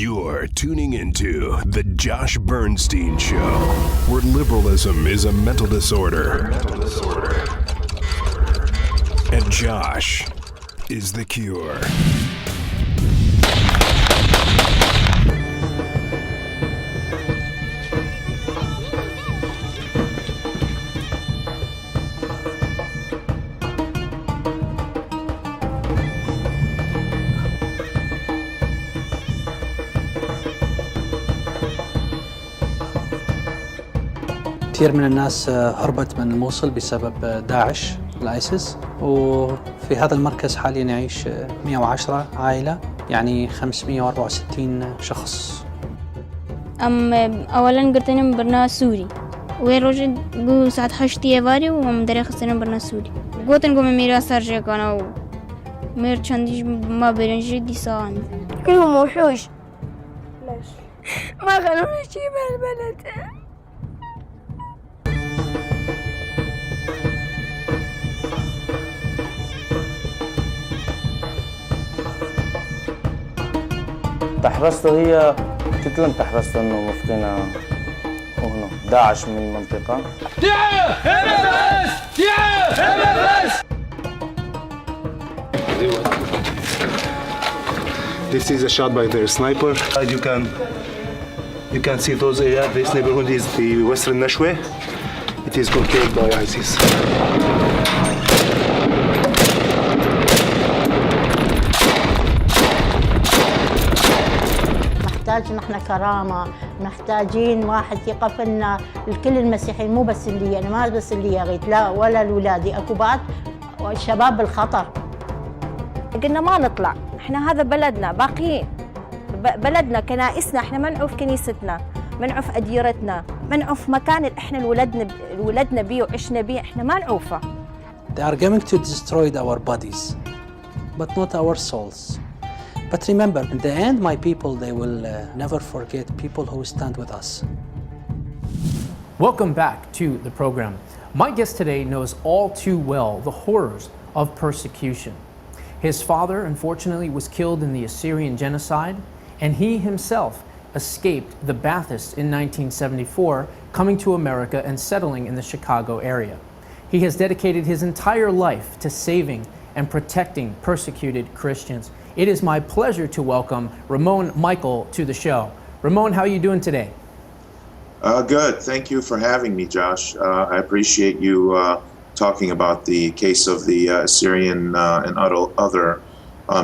You're tuning into The Josh Bernstein Show, where liberalism is a mental disorder. And Josh is the cure. كثير من الناس هربت من الموصل بسبب داعش الآيسيس، وفي هذا المركز حاليا يعيش 110 عائلة، يعني 564 شخص. أولا قرتنا برنا سوري وين رجل بو ساعة حشتي فاري وهم دري خسرنا برنا سوري قوتن قوم ميرا سرجة كانوا مير چنديش ما برنجي دي سان كلهم وحوش. ليش ما خلونا شي بالبلد؟ تحرصته هي تتلم تحرصته انه مفقنا هنا داعش من المنطقة. This is a shot by their sniper. You can see those areas. This neighborhood is the Western Nashwe. It is controlled by ISIS. نحتاج نحن كرامة، محتاجين واحد يقف لنا الكل المسيحيين، مو بس اللي أنا ما بس اللي يغيت، لا ولا الولادي أكوبات والشباب بالخطر. قلنا ما نطلع، احنا هذا بلدنا، باقيين بلدنا كنائسنا، احنا ما نعوف كنيستنا، ما نعوف أديرتنا، ما نعوف مكان اللي احنا ولدنا بيه وعشنا بيه، احنا ما نعوفه. They are going to destroy our bodies, but not our souls. But remember, in the end, my people, they will never forget people who stand with us. Welcome back to the program. My guest today knows all too well the horrors of persecution. His father, unfortunately, was killed in the Assyrian genocide, and he himself escaped the Baathists in 1974, coming to America and settling in the Chicago area. He has dedicated his entire life to saving and protecting persecuted Christians. It is my pleasure to welcome Ramon Michael to the show. Ramon, how are you doing today? Good. Thank you for having me, Josh. I appreciate you talking about the case of the Assyrian and other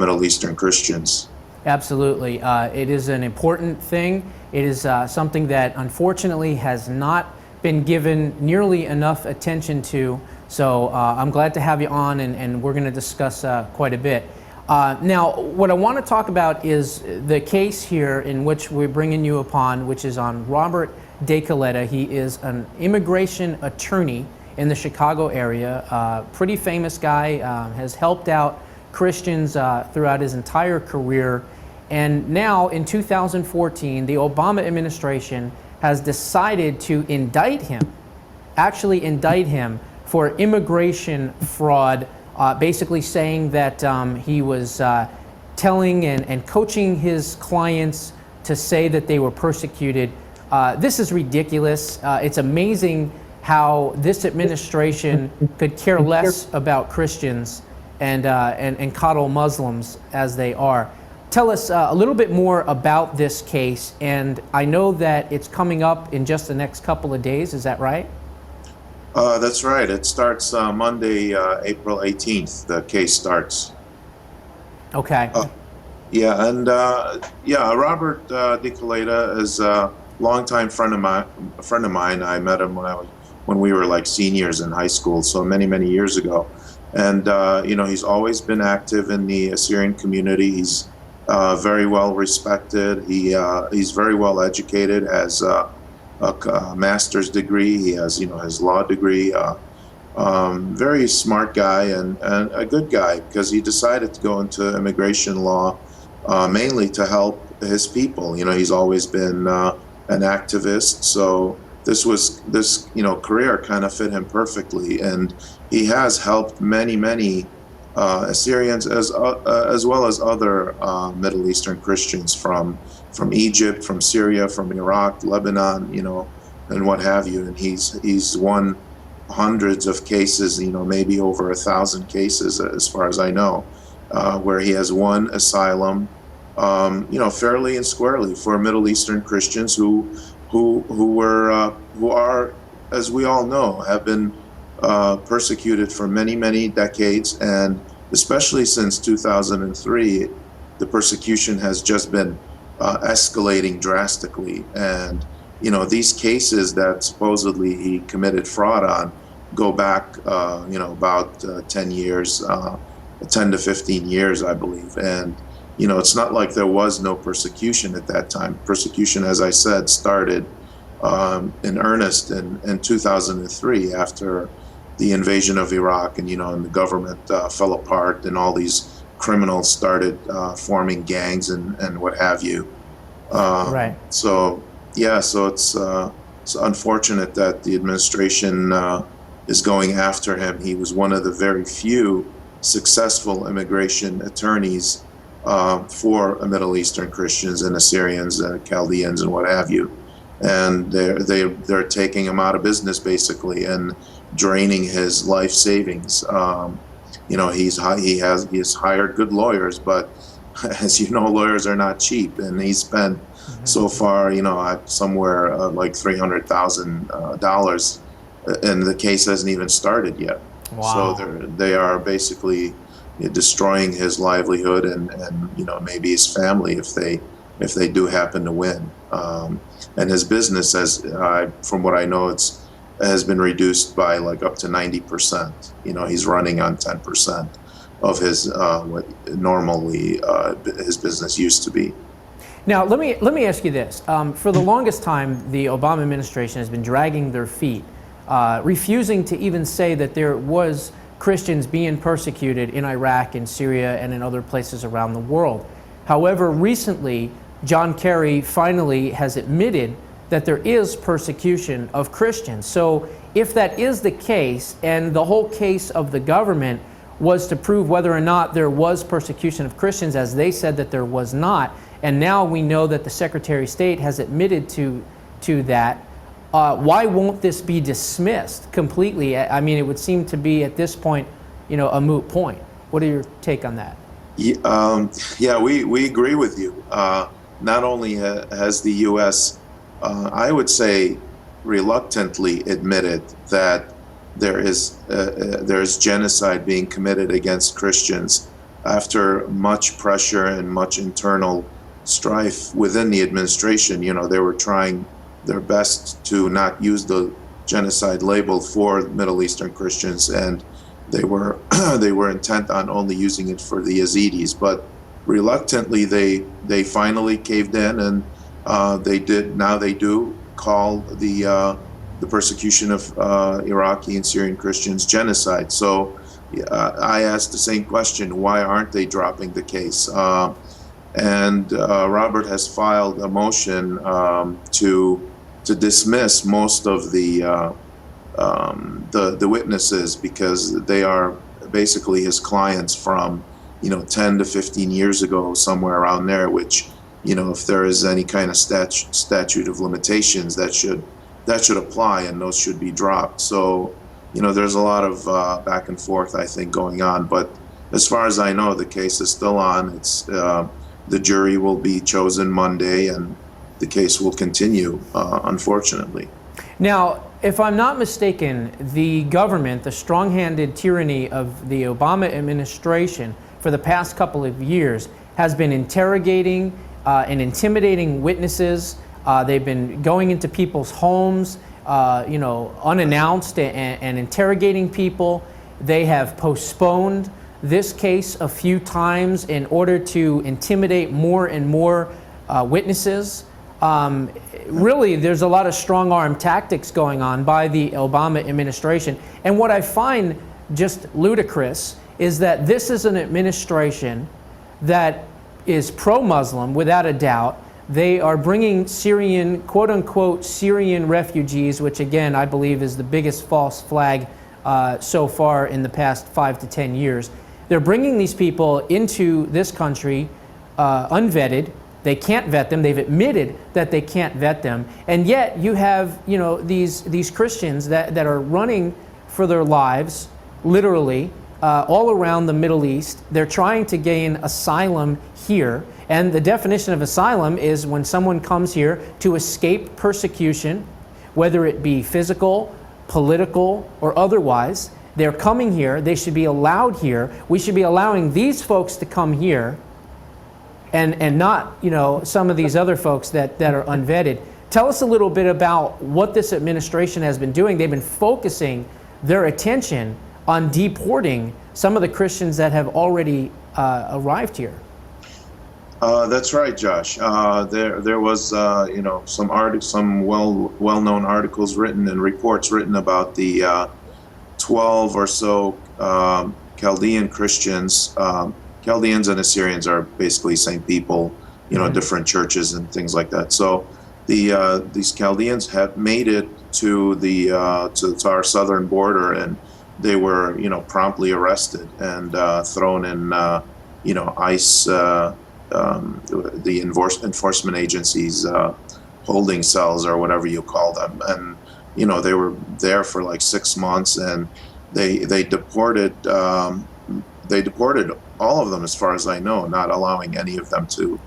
Middle Eastern Christians. Absolutely. It is an important thing. It is something that unfortunately has not been given nearly enough attention to. So I'm glad to have you on, and we're going to discuss quite a bit. Now, what I want to talk about is the case here in which we're bringing you upon, which is on Robert DeKelaita. He is an immigration attorney in the Chicago area, pretty famous guy, has helped out Christians throughout his entire career. And now in 2014, the Obama administration has decided to actually indict him for immigration fraud, basically saying that he was telling and coaching his clients to say that they were persecuted. This is ridiculous. It's amazing how this administration could care less about Christians and coddle Muslims as they are. Tell us a little bit more about this case, and I know that it's coming up in just the next couple of days. Is that right? That's right. It starts Monday, April 18th. The case starts. Okay. Robert DeKelaita is a longtime friend of mine. I met him when we were like seniors in high school, so many years ago. And he's always been active in the Assyrian community. He's very well respected. He's very well educated. Has a master's degree. He has, his law degree. Very smart guy and a good guy, because he decided to go into immigration law mainly to help his people. He's always been an activist, so this career kind of fit him perfectly, and he has helped many Assyrians as well as other Middle Eastern Christians from from Egypt, from Syria, from Iraq, Lebanon, and what have you. And he's won hundreds of cases, maybe over 1,000 cases, as far as I know, where he has won asylum, fairly and squarely for Middle Eastern Christians who are, as we all know, have been persecuted for many, many decades, and especially since 2003, the persecution has just been escalating drastically. And these cases that supposedly he committed fraud on go back, about 10 years, 10 to 15 years, I believe. And it's not like there was no persecution at that time. Persecution, as I said, started in earnest in 2003 after the invasion of Iraq, and and the government fell apart, and all these criminals started forming gangs and what have you. Right. So it's unfortunate that the administration is going after him. He was one of the very few successful immigration attorneys for Middle Eastern Christians and Assyrians and Chaldeans and what have you. And they're taking him out of business basically and draining his life savings. He has hired good lawyers, but as you know, lawyers are not cheap, and he spent so far, somewhere like $300,000, and the case hasn't even started yet. Wow. So they are basically destroying his livelihood and maybe his family if they do happen to win. And his business, from what I know, has been reduced by like up to 90%. He's running on 10% of his what normally his business used to be. Now, let me ask you this. For the longest time, the Obama administration has been dragging their feet, refusing to even say that there was Christians being persecuted in Iraq and Syria and in other places around the world. However, recently, John Kerry finally has admitted that there is persecution of Christians. So if that is the case, and the whole case of the government was to prove whether or not there was persecution of Christians, as they said that there was not, and now we know that the Secretary of State has admitted to that, why won't this be dismissed completely? I mean, it would seem to be at this point, a moot point. What are your take on that? Yeah, we agree with you. Not only has the U.S., I would say, reluctantly admitted that there is genocide being committed against Christians after much pressure and much internal strife within the administration. They were trying their best to not use the genocide label for Middle Eastern Christians, and they were intent on only using it for the Yazidis. But reluctantly, they finally caved in, and they do call the persecution of Iraqi and Syrian Christians genocide. So I asked the same question: why aren't they dropping the case? And Robert has filed a motion to dismiss most of the witnesses, because they are basically his clients from 10 to 15 years ago, somewhere around there, which if there is any kind of statute of limitations, that should apply, and those should be dropped. So there's a lot of back and forth, I think, going on. But as far as I know, the case is still on. It's the jury will be chosen Monday, and the case will continue, unfortunately. Now, if I'm not mistaken, the government, the strong-handed tyranny of the Obama administration for the past couple of years, has been interrogating and intimidating witnesses. They've been going into people's homes, unannounced and interrogating people. They have postponed this case a few times in order to intimidate more and more witnesses. Really, there's a lot of strong-arm tactics going on by the Obama administration. And what I find just ludicrous is that this is an administration that is pro-Muslim, without a doubt. They are bringing Syrian, quote-unquote, Syrian refugees, which again, I believe is the biggest false flag so far in the past 5 to 10 years. They're bringing these people into this country unvetted, They can't vet them. They've admitted that they can't vet them. And yet you have, these Christians that are running for their lives, literally, all around the Middle East. They're trying to gain asylum here. And the definition of asylum is when someone comes here to escape persecution, whether it be physical, political, or otherwise. They're coming here. They should be allowed here. We should be allowing these folks to come here and not, some of these other folks that are unvetted. Tell us a little bit about what this administration has been doing. They've been focusing their attention on deporting some of the Christians that have already arrived here. That's right, Josh. There was some well-known articles written and reports written about the 12 or so Chaldean Christians. Chaldeans and Assyrians are basically same people, different churches and things like that. So these Chaldeans have made it to to our southern border, and they were promptly arrested and thrown in ICE. The enforcement agencies holding cells or whatever you call them, and they were there for like 6 months, and they deported all of them, as far as I know, not allowing any of them to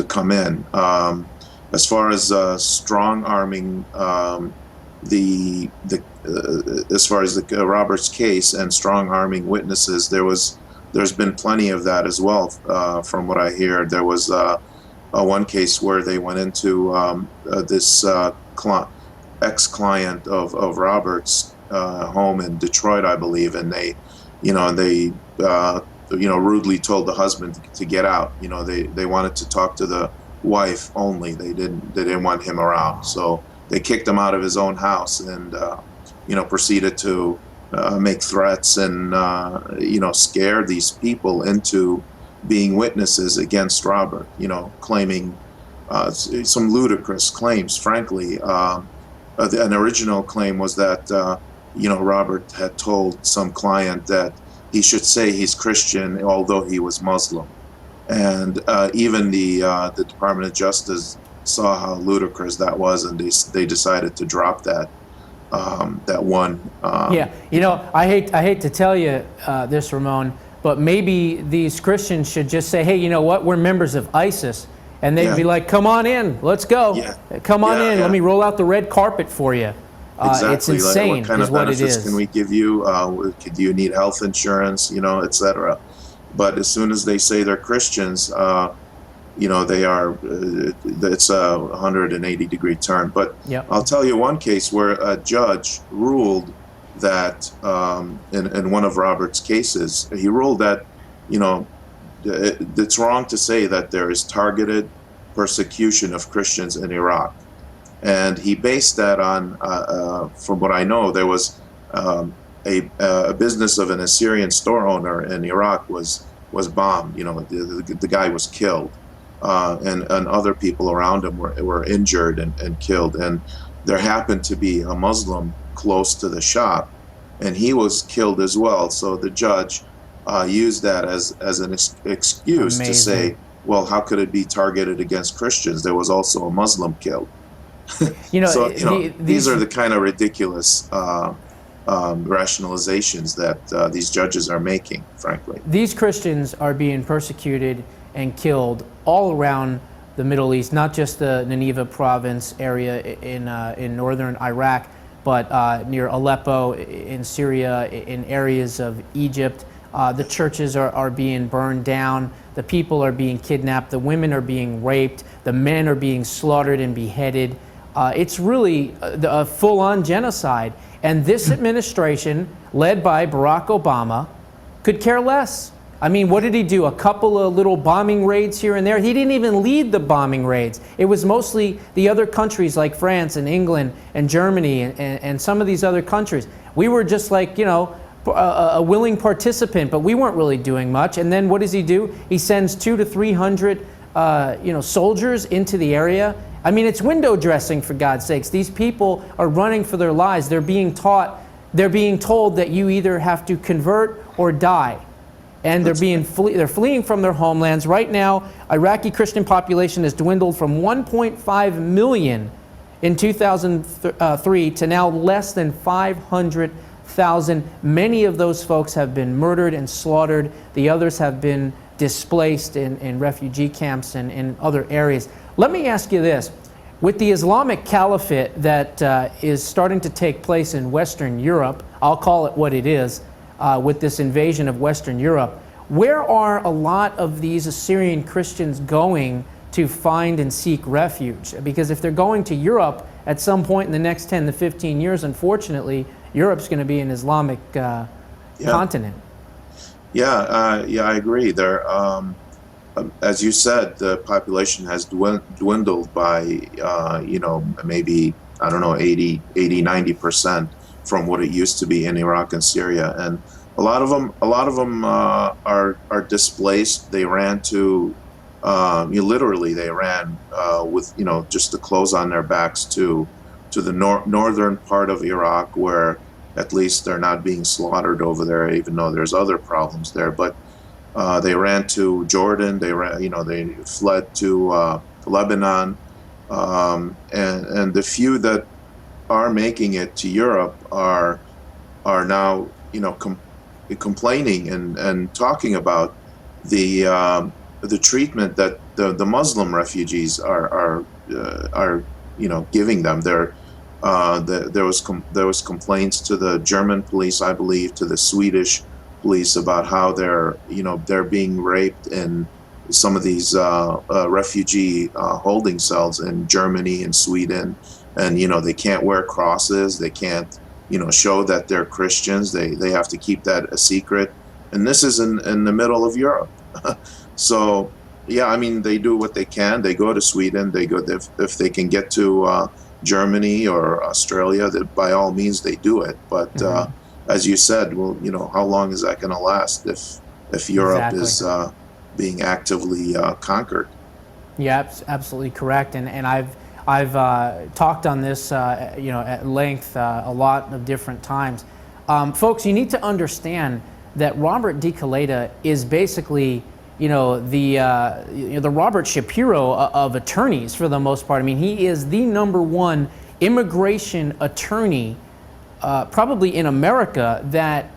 come in. As far as strong arming, as far as the Roberts case and strong arming witnesses, there's been plenty of that as well. From what I hear, there was one case where they went into this ex-client of Roberts' home in Detroit, I believe, and they rudely told the husband to get out. They wanted to talk to the wife only. They didn't want him around, so they kicked him out of his own house and proceeded to make threats and scare these people into being witnesses against Robert, claiming some ludicrous claims, frankly. An original claim was that Robert had told some client that he should say he's Christian although he was Muslim, and even the Department of Justice saw how ludicrous that was, and they decided to drop that one. I hate to tell you this, Ramon, but maybe these Christians should just say, hey, you know what, we're members of ISIS, and they'd be like, come on in, let's go, come on in, let me roll out the red carpet for you. Exactly. It's insane, what kind is of what it benefits is. can we give you? Do you need health insurance, etc.? But as soon as they say they're Christians, they are, it's a 180-degree turn. But I'll tell you one case where a judge ruled that, in one of Robert's cases, he ruled that, it's wrong to say that there is targeted persecution of Christians in Iraq. And he based that on, from what I know, there was a business of an Assyrian store owner in Iraq was bombed. The guy was killed. And other people around him were injured and killed. And there happened to be a Muslim close to the shop, and he was killed as well. So the judge used that as an excuse to say, well, how could it be targeted against Christians? There was also a Muslim killed. These are the kind of ridiculous rationalizations that these judges are making, frankly. These Christians are being persecuted and killed all around the Middle East, not just the Nineveh province area in northern Iraq, but near Aleppo, in Syria, in areas of Egypt. The churches are being burned down, the people are being kidnapped, the women are being raped, the men are being slaughtered and beheaded. It's really a full-on genocide. And this administration, led by Barack Obama, could care less. I mean, what did he do? A couple of little bombing raids here and there? He didn't even lead the bombing raids. It was mostly the other countries like France and England and Germany and some of these other countries. We were just like, a willing participant, but we weren't really doing much. And then what does he do? He sends 200 to 300 soldiers into the area. I mean, it's window dressing, for God's sakes. These people are running for their lives. They're being told that you either have to convert or die. and they're fleeing from their homelands. Right now, Iraqi Christian population has dwindled from 1.5 million in 2003 to now less than 500,000. Many of those folks have been murdered and slaughtered. The others have been displaced in refugee camps and in other areas. Let me ask you this. With the Islamic Caliphate that is starting to take place in Western Europe, I'll call it what it is, with this invasion of Western Europe, where are a lot of these Assyrian Christians going to find and seek refuge? Because if they're going to Europe at some point in the next 10 to 15 years, unfortunately, Europe's going to be an Islamic continent. Yeah, I agree. There, as you said, the population has dwindled by, maybe, 80-90% from what it used to be in Iraq and Syria. And a lot of them are displaced. They ran to, literally they ran with, just the clothes on their backs to the northern part of Iraq, where at least they're not being slaughtered over there, even though there's other problems there. But they ran to Jordan. They fled to Lebanon, and the few that are making it to Europe are now complaining and talking about the treatment that the Muslim refugees are giving them. There was complaints to the German police, I believe, to the Swedish police about how they're being raped in some of these refugee holding cells in Germany and Sweden, and they can't wear crosses, they can't show that they're Christians, they have to keep that a secret, and this is in the middle of Europe. So yeah, they do what they can. They go to Sweden, they go if they can get to Germany or Australia, that by all means they do it. But as you said, well, how long is that going to last if Europe is being actively conquered? Yeah, absolutely correct. And I've talked on this at length a lot of different times. Folks, you need to understand that Robert DeKelaita is basically the Robert Shapiro of attorneys for the most part. He is the #1 immigration attorney probably in America that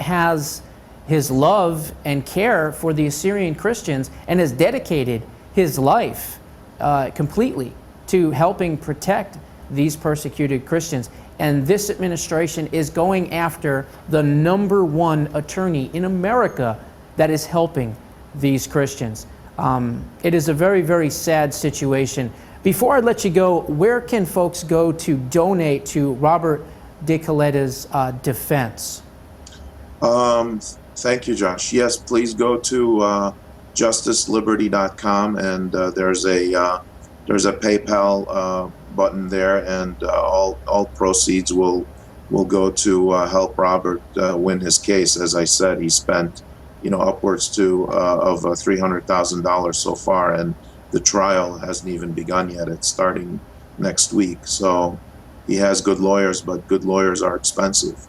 has his love and care for the Assyrian Christians and has dedicated his life completely to helping protect these persecuted Christians. And this administration is going after the #1 attorney in America that is helping these Christians. It is a very, very sad situation. Before I let you go, where can folks go to donate to Robert DeKelaita's defense? Thank you, Josh. Yes, please go to justiceliberty.com, and there's a PayPal button there, and all proceeds will go to help Robert win his case. As I said, he spent upwards of $300,000 so far, and the trial hasn't even begun yet. It's starting next week. So he has good lawyers, but good lawyers are expensive.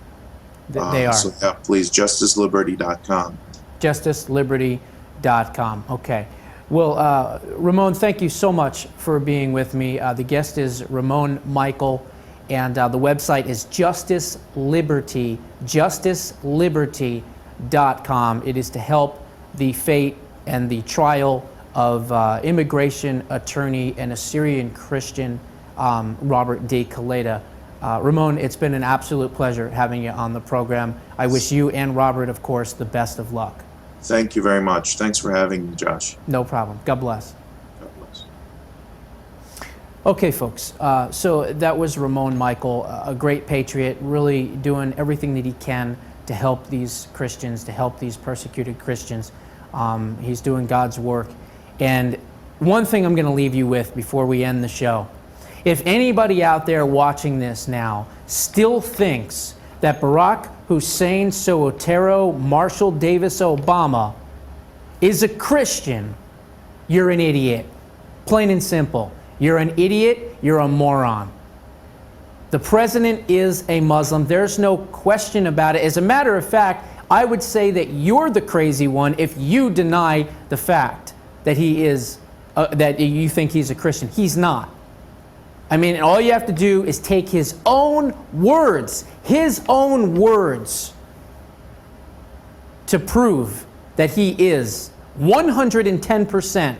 They are. So yeah, please, justiceliberty.com. Justiceliberty.com. Okay. Well, Ramon, thank you so much for being with me. The guest is Ramon Michael, and the website is justiceliberty.com. It is to help the fate and the trial of immigration attorney and Assyrian Christian Robert DeKelaita. Ramon, it's been an absolute pleasure having you on the program. I wish you and Robert, of course, the best of luck. Thank you very much. Thanks for having me, Josh. No problem. God bless. God bless. Okay, folks. So that was Ramon Michael, a great patriot, really doing everything that he can to help these Christians, to help these persecuted Christians. He's doing God's work. And one thing I'm going to leave you with before we end the show. If anybody out there watching this now still thinks that Barack Hussein Soetoro Marshall Davis Obama is a Christian, you're an idiot. Plain and simple. You're an idiot, you're a moron. The president is a Muslim. There's no question about it. As a matter of fact, I would say that you're the crazy one if you deny the fact that he is, that you think he's a Christian. He's not. I mean, all you have to do is take his own words to prove that he is 110%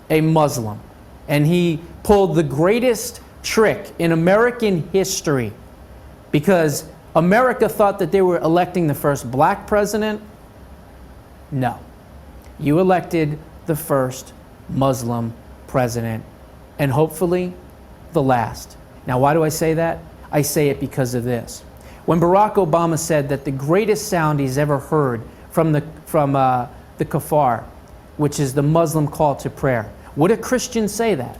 a Muslim. And he pulled the greatest trick in American history, because America thought that they were electing the first black president. No. You elected the first Muslim president, and hopefully the last. Now, why do I say that? I say it because of this. When Barack Obama said that the greatest sound he's ever heard from the kafar, which is the Muslim call to prayer, would a Christian say that?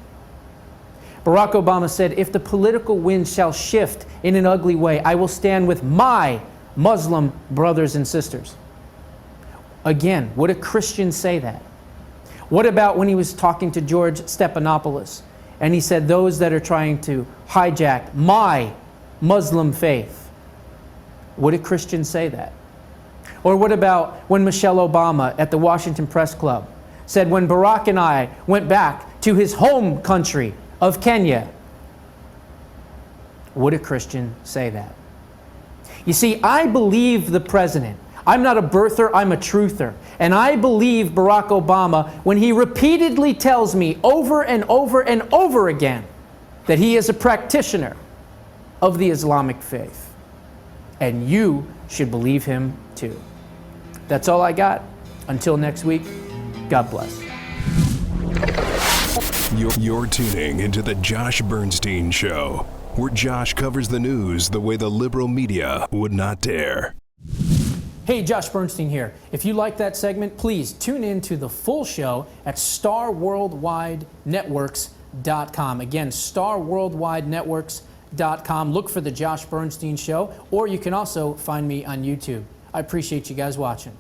Barack Obama said, if the political wind shall shift in an ugly way, I will stand with my Muslim brothers and sisters. Again, would a Christian say that? What about when he was talking to George Stephanopoulos and he said, those that are trying to hijack my Muslim faith? Would a Christian say that? Or what about when Michelle Obama at the Washington Press Club said, when Barack and I went back to his home country of Kenya? Would a Christian say that? You see, I believe the president. I'm not a birther, I'm a truther. And I believe Barack Obama when he repeatedly tells me over and over and over again that he is a practitioner of the Islamic faith. And you should believe him too. That's all I got. Until next week, God bless. You're tuning into the Josh Bernstein Show, where Josh covers the news the way the liberal media would not dare. Hey, Josh Bernstein here. If you like that segment, please tune in to the full show at starworldwidenetworks.com. Again, starworldwidenetworks.com. Look for the Josh Bernstein Show, or you can also find me on YouTube. I appreciate you guys watching.